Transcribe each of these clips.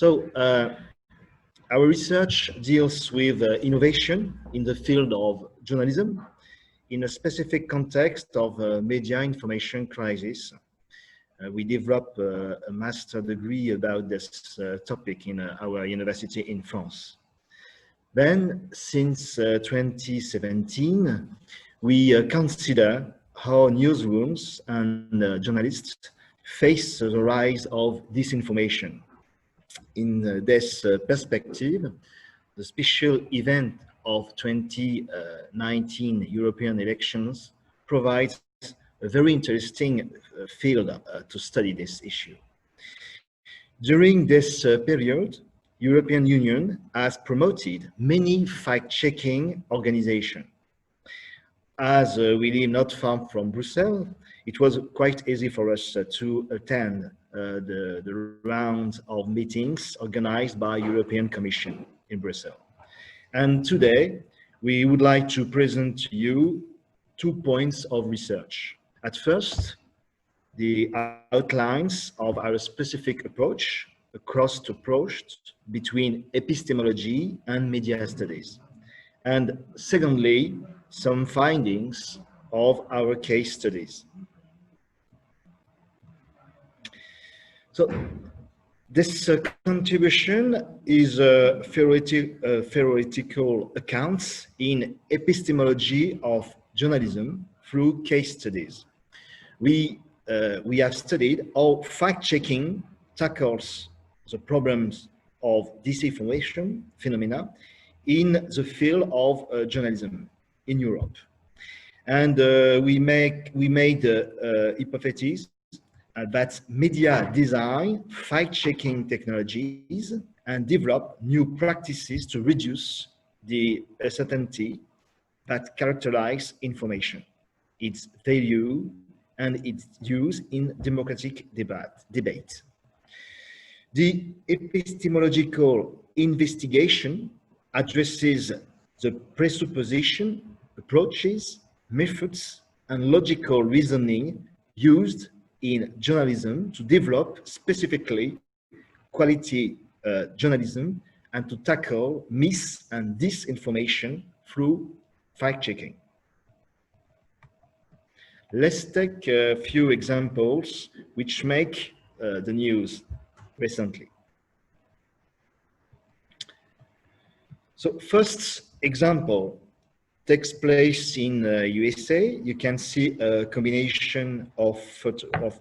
Our research deals with innovation in the field of journalism in a specific context of media information crisis. We developed a master degree about this topic in our university in France. Then, since 2017, we consider how newsrooms and journalists face the rise of disinformation. In this perspective, the special event of 2019 European elections provides a very interesting field to study this issue. During this period, European Union has promoted many fact-checking organizations. As we live not far from Brussels, it was quite easy for us to attend the round of meetings organized by European Commission in Brussels. And today, we would like to present to you 2 points of research. At first, the outlines of our specific approach, a cross-approach between epistemology and media studies. And secondly, some findings of our case studies. So this contribution is a theoretical account in epistemology of journalism through case studies. We have studied how fact-checking tackles the problems of disinformation phenomena in the field of journalism in Europe. And we made the hypothesis that media design fact-checking technologies and develop new practices to reduce the uncertainty that characterize information, its value, and its use in democratic debate. The epistemological investigation addresses the presupposition, approaches, methods, and logical reasoning used in journalism to develop specifically quality journalism and to tackle mis- and disinformation through fact-checking. Let's take a few examples which make the news recently. So first example takes place in USA. You can see a combination of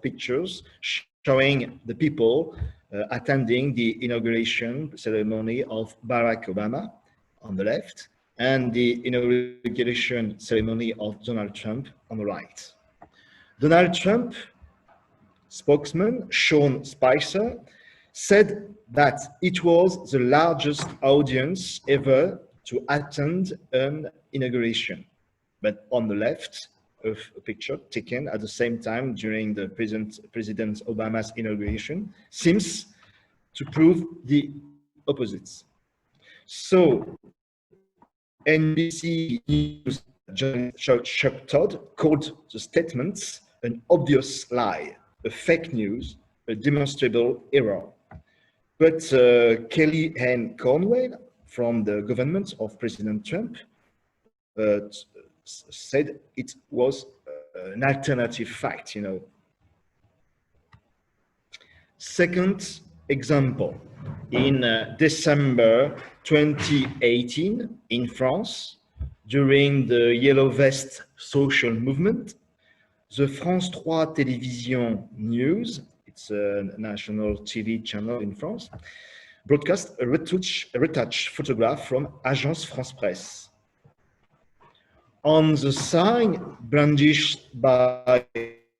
pictures showing the people attending the inauguration ceremony of Barack Obama on the left and the inauguration ceremony of Donald Trump on the right. Donald Trump spokesman Sean Spicer said that it was the largest audience ever to attend an inauguration. But on the left of a picture taken at the same time during the President Obama's inauguration seems to prove the opposites. So NBC News journalist Chuck Todd called the statements an obvious lie, a fake news, a demonstrable error. But Kellyanne Conway from the government of President Trump said it was an alternative fact, you know. Second example, in December 2018 in France, during the Yellow Vest social movement, the France 3 television news, it's a national TV channel in France, broadcast a retouched photograph from Agence France Presse. On the sign brandished by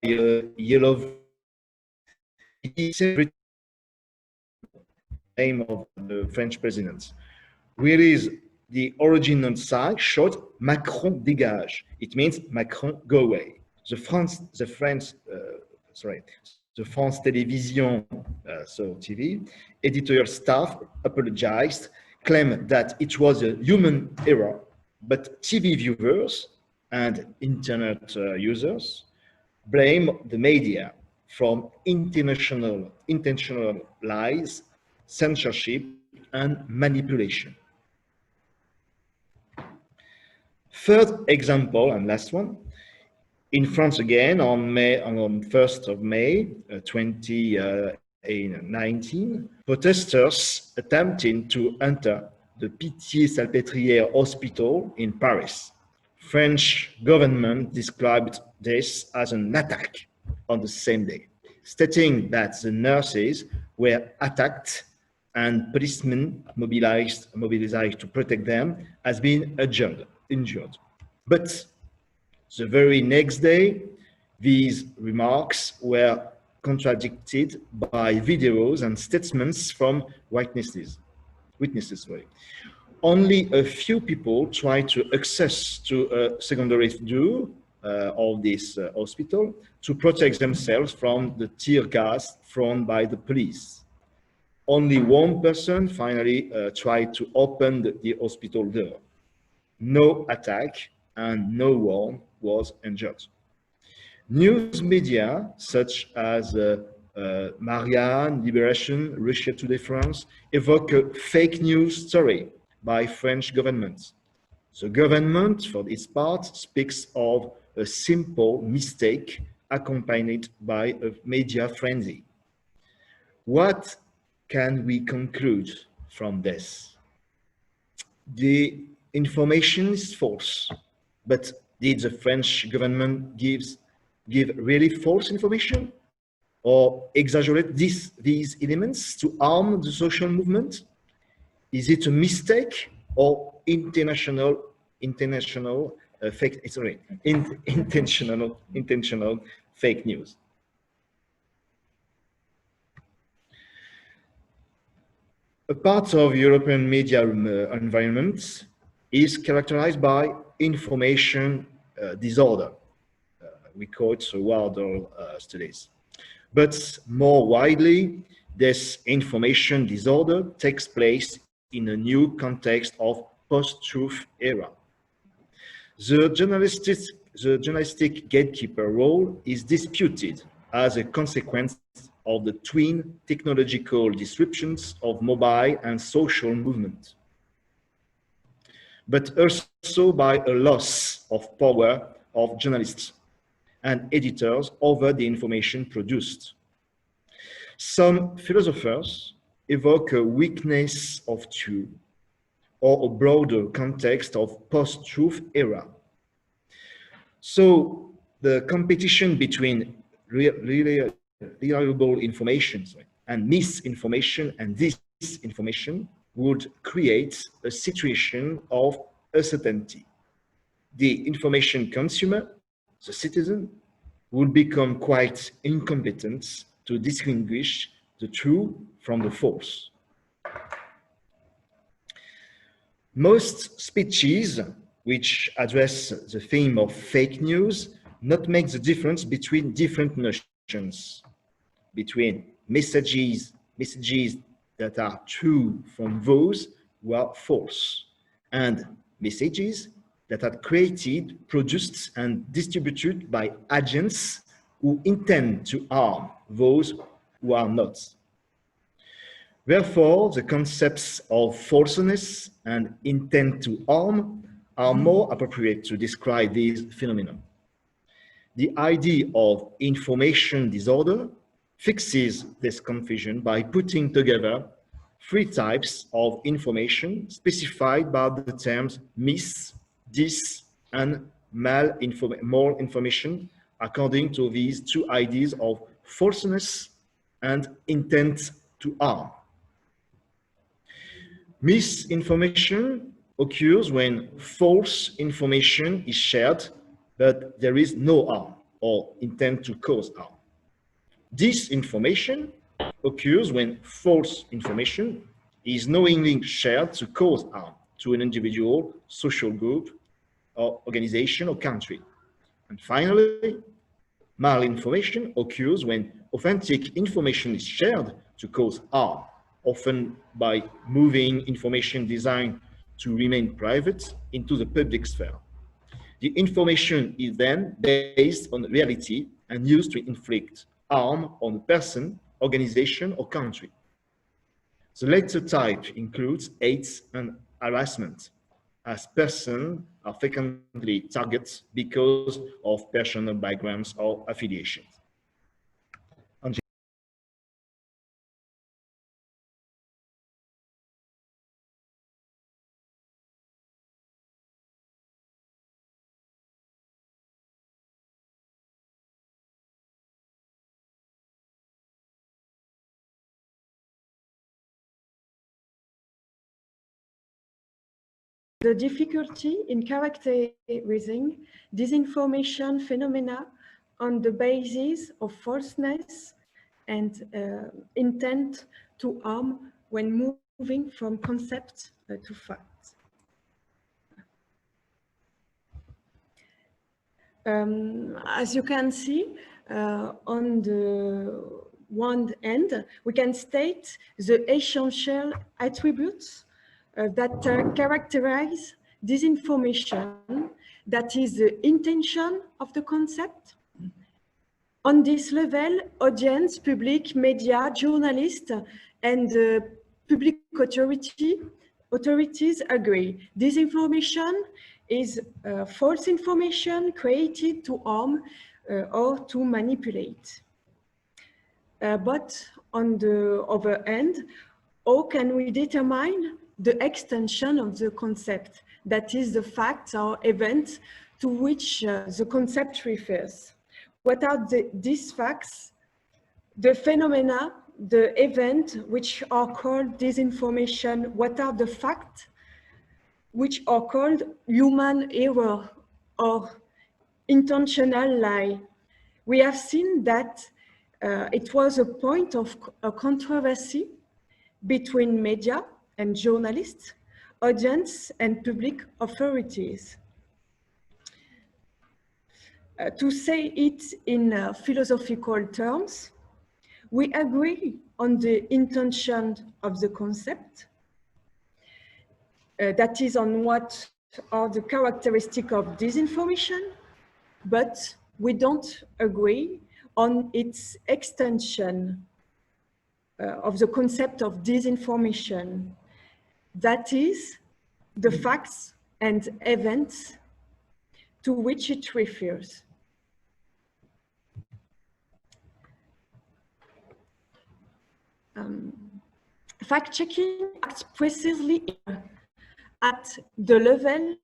Yellow, the name of the French president, whereas the original sign showed Macron dégage. It means Macron go away. The France Television, so TV, editorial staff apologized, claimed that it was a human error, but TV viewers and internet users blame the media from intentional lies censorship, and manipulation. Third example and last one, in France again on 1st of May 2019, protesters attempting to enter the Pitié-Salpêtrière hospital in Paris. French government described this as an attack on the same day, stating that the nurses were attacked and policemen mobilized to protect them has been injured. But the very next day, these remarks were contradicted by videos and statements from witnesses. Only a few people tried to access to a secondary door of this hospital to protect themselves from the tear gas thrown by the police. Only one person finally tried to open the hospital door. No attack and no one was injured. News media such as Marianne, Libération, Russia Today France evoke a fake news story by French government. The government, for its part, speaks of a simple mistake accompanied by a media frenzy. What can we conclude from this? The information is false, but did the French government give really false information or exaggerate these elements to harm the social movement? Is it a mistake or intentional fake news? A part of European media environment is characterized by information disorder. We call it Wardle studies. But more widely, this information disorder takes place in a new context of post-truth era. The journalistic gatekeeper role is disputed as a consequence of the twin technological disruptions of mobile and social movement, but also by a loss of power of journalists and editors over the information produced. Some philosophers evoke a weakness of truth or a broader context of post-truth era. So the competition between reliable information and misinformation and disinformation would create a situation of uncertainty. The information consumer, the citizen, would become quite incompetent to distinguish the true from the false. Most speeches which address the theme of fake news not make the difference between different notions, between messages that are true from those who are false, and messages that are created, produced, and distributed by agents who intend to harm those who are not. Therefore, the concepts of falseness and intent to harm are more appropriate to describe these phenomena. The idea of information disorder fixes this confusion by putting together three types of information specified by the terms mis, dis, and more information according to these two ideas of falseness and intent to harm. Misinformation occurs when false information is shared, but there is no harm or intent to cause harm. Disinformation occurs when false information is knowingly shared to cause harm to an individual, social group, or organization or country. And finally, malinformation occurs when authentic information is shared to cause harm, often by moving information designed to remain private into the public sphere. The information is then based on reality and used to inflict harm on a person, organization, or country. The latter type includes hate and harassment, as persons are frequently targets because of personal backgrounds or affiliations. The difficulty in characterizing disinformation phenomena on the basis of falseness and intent to harm when moving from concept to fact. As you can see, on the one end, we can state the essential attributes that characterize disinformation, that is the intention of the concept. On this level, audience, public, media, journalists, and public authorities agree. Disinformation is false information created to harm or to manipulate. But on the other hand, how can we determine the extension of the concept, that is the facts or events to which the concept refers? What are these facts, the phenomena, the event which are called disinformation? What are the facts which are called human error or intentional lie? We have seen that it was a point of controversy between media and journalists, audience and public authorities. To say it in philosophical terms, we agree on the intention of the concept, that is on what are the characteristics of disinformation, but we don't agree on its extension of the concept of disinformation, that is the facts and events to which it refers. Fact-checking acts precisely at the level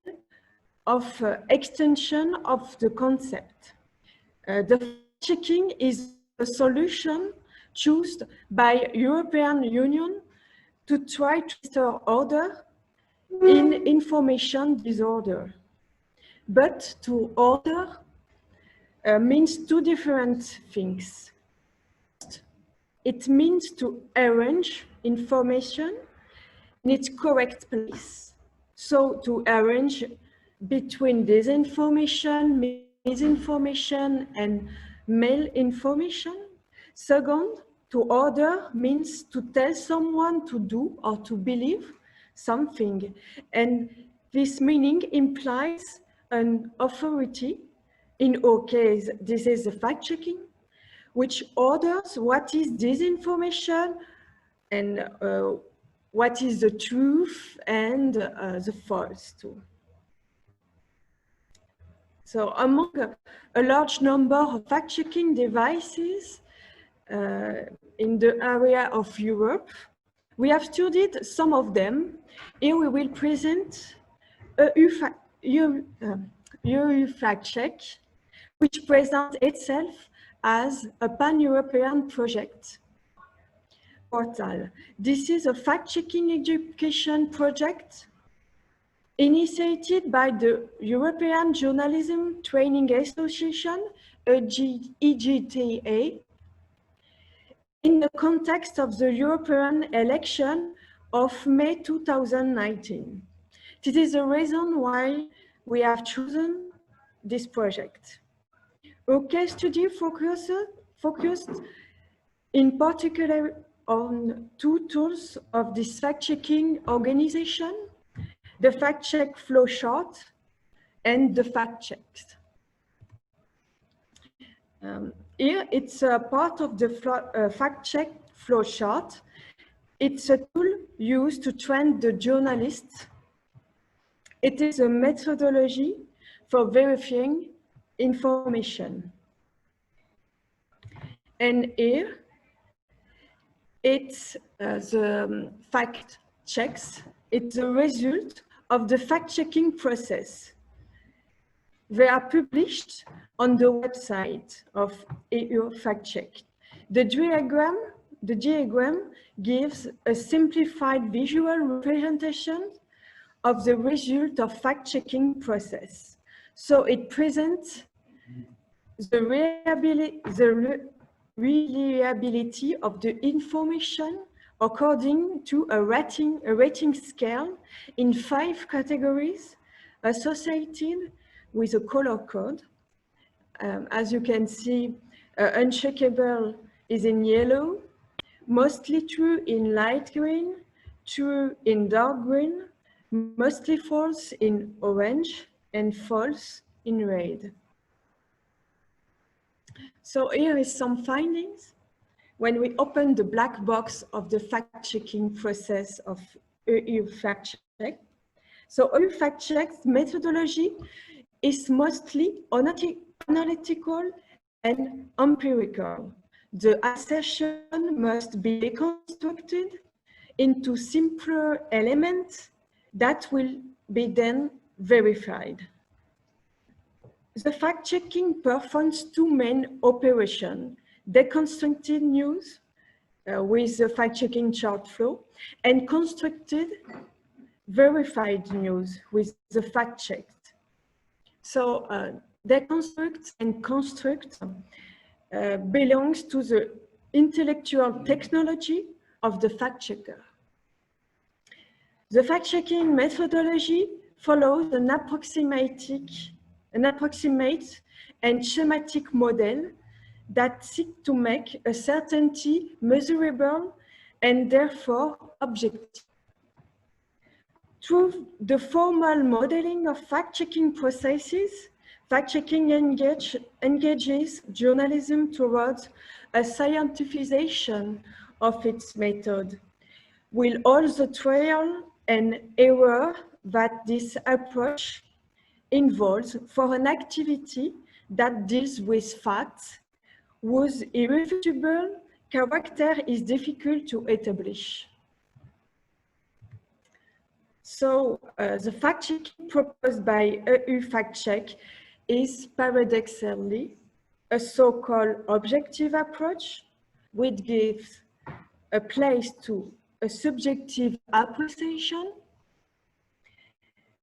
of extension of the concept. The fact-checking is a solution chosen by European Union to try to restore order in information disorder. But to order means two different things. It means to arrange information in its correct place. So to arrange between disinformation, misinformation, and malinformation. Second, to order means to tell someone to do or to believe something. And this meaning implies an authority. In our case, this is the fact-checking, which orders what is disinformation and what is the truth and the false too. So among a large number of fact-checking devices in the area of Europe, we have studied some of them. Here we will present EU fact-check, which presents itself as a pan-European project. Portal. This is a fact-checking education project initiated by the European Journalism Training Association, EJTA, in the context of the European election of May 2019. This is the reason why we have chosen this project. Our case study focused in particular on two tools of this fact-checking organization, the fact-check flowchart and the fact-checks. Here, it's a part of the fact-check flowchart. It's a tool used to train the journalists. It is a methodology for verifying information. And here, it's the fact checks. It's the result of the fact-checking process. They are published on the website of EU Fact Check. The diagram gives a simplified visual representation of the result of fact-checking process. So it presents the reliability of the information according to a rating scale in 5 categories associated with a color code. As you can see, uncheckable is in yellow, mostly true in light green, true in dark green, mostly false in orange, and false in red. So here is some findings. When we open the black box of the fact-checking process of EU Fact Check, so EU Fact Check's methodology is mostly analytical and empirical. The assertion must be deconstructed into simpler elements that will be then verified. The fact-checking performs 2 main operations: deconstructed news with the fact-checking chart flow, and constructed verified news with the fact-checked. So deconstruct and construct belongs to the intellectual technology of the fact-checker. The fact-checking methodology follows an approximate and schematic model that seeks to make a certainty measurable and therefore objective. Through the formal modeling of fact-checking processes, fact-checking engages journalism towards a scientificization of its method, with all the trial and error that this approach involves for an activity that deals with facts whose irrefutable character is difficult to establish. So the fact-checking proposed by EU Fact Check is paradoxically a so-called objective approach, which gives a place to a subjective appreciation,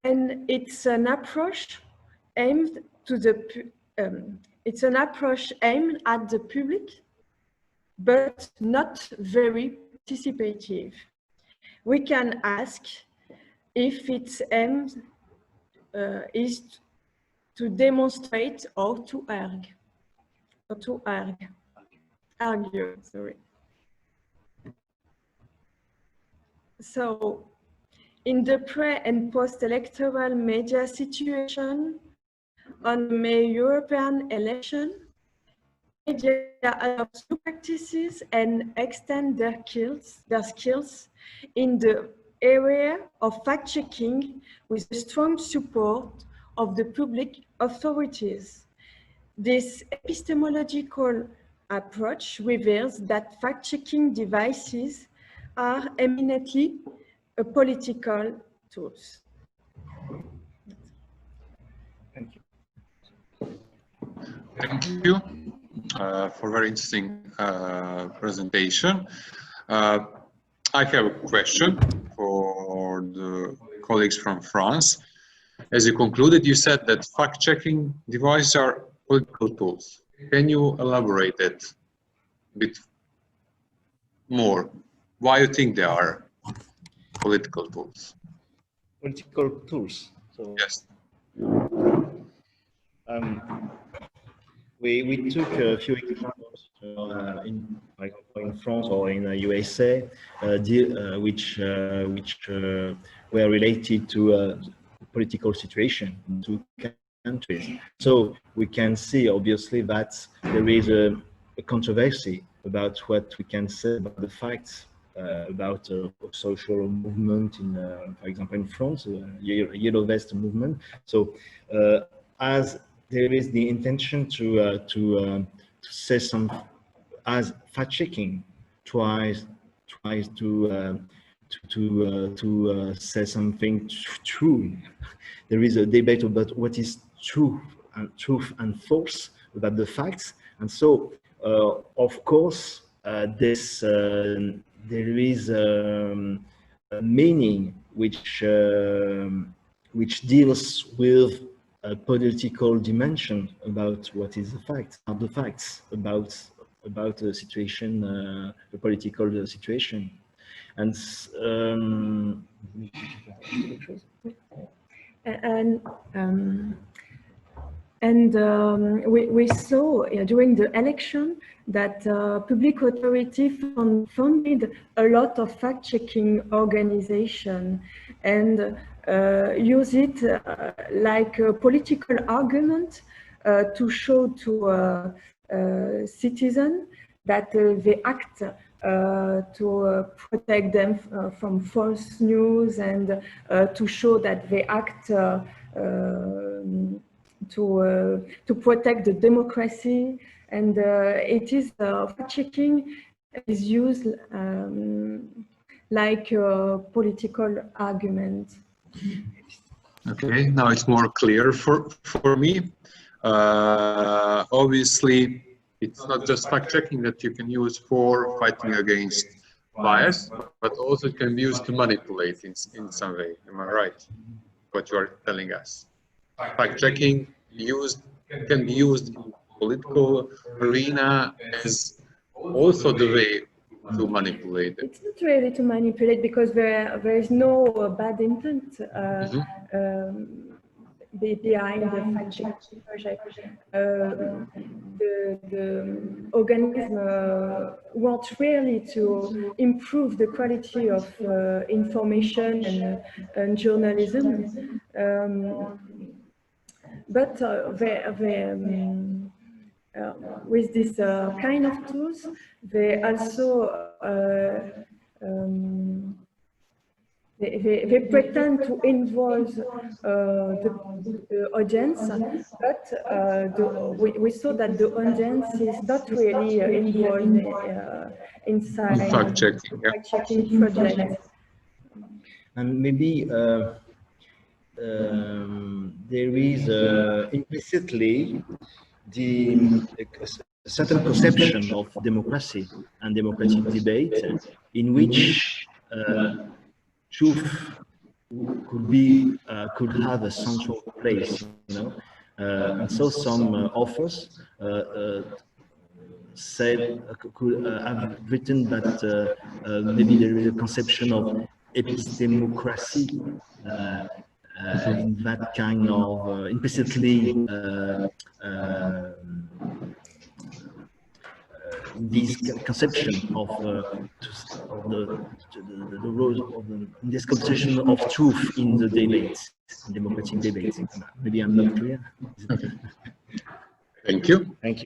and it's an approach aimed to the aimed at the public, but not very participative. We can ask if its aim is to demonstrate or to argue, sorry. So, in the pre- and post-electoral media situation on the May European election, media adopt new practices and extend their skills in the area of fact-checking with the strong support of the public authorities. This epistemological approach reveals that fact-checking devices are eminently political tools. Thank you. Thank you for a very interesting presentation. I have a question for the colleagues from France. As you concluded, you said that fact-checking devices are political tools. Can you elaborate it a bit more? Why you think they are political tools? Political tools. So, yes. We took a few examples in France or in the USA, which were related to a political situation in 2 countries. So we can see obviously that there is a controversy about what we can say about the facts about a social movement in, for example, in France, Yellow Vest movement. So as there is the intention to say some, as fact-checking tries to say something true. There is a debate about what is truth and false about the facts, and so of course there is a meaning which deals with a political dimension about what is the fact, the facts about the situation, the political situation, and we saw during the election that public authority funded a lot of fact-checking organization and use it like a political argument to show to citizens that they act to protect them from false news, and to show that they act to protect the democracy. And it is fact-checking is used like a political argument. Okay, now it's more clear for me. Obviously, it's not just fact-checking that you can use for fighting against bias, but also it can be used to manipulate in some way. Am I right? What you are telling us? Fact-checking can be used in political arena as also the way to manipulate it. It's not really to manipulate, because there is no bad intent behind the fact-checking project. The organism wants really to improve the quality of information and journalism. But with this kind of tools, they also they pretend to involve the audience, but we saw that the audience is not really involved inside fact-checking project. And maybe there is implicitly a certain conception of democracy and democratic debate in which truth could have a central place, you know, and so some authors could have written that maybe there is a conception of epistemocracy in that kind of implicitly this conception of the role of this conception of truth in the debate, democratic debate. Maybe I'm not clear. Thank you. Thank you.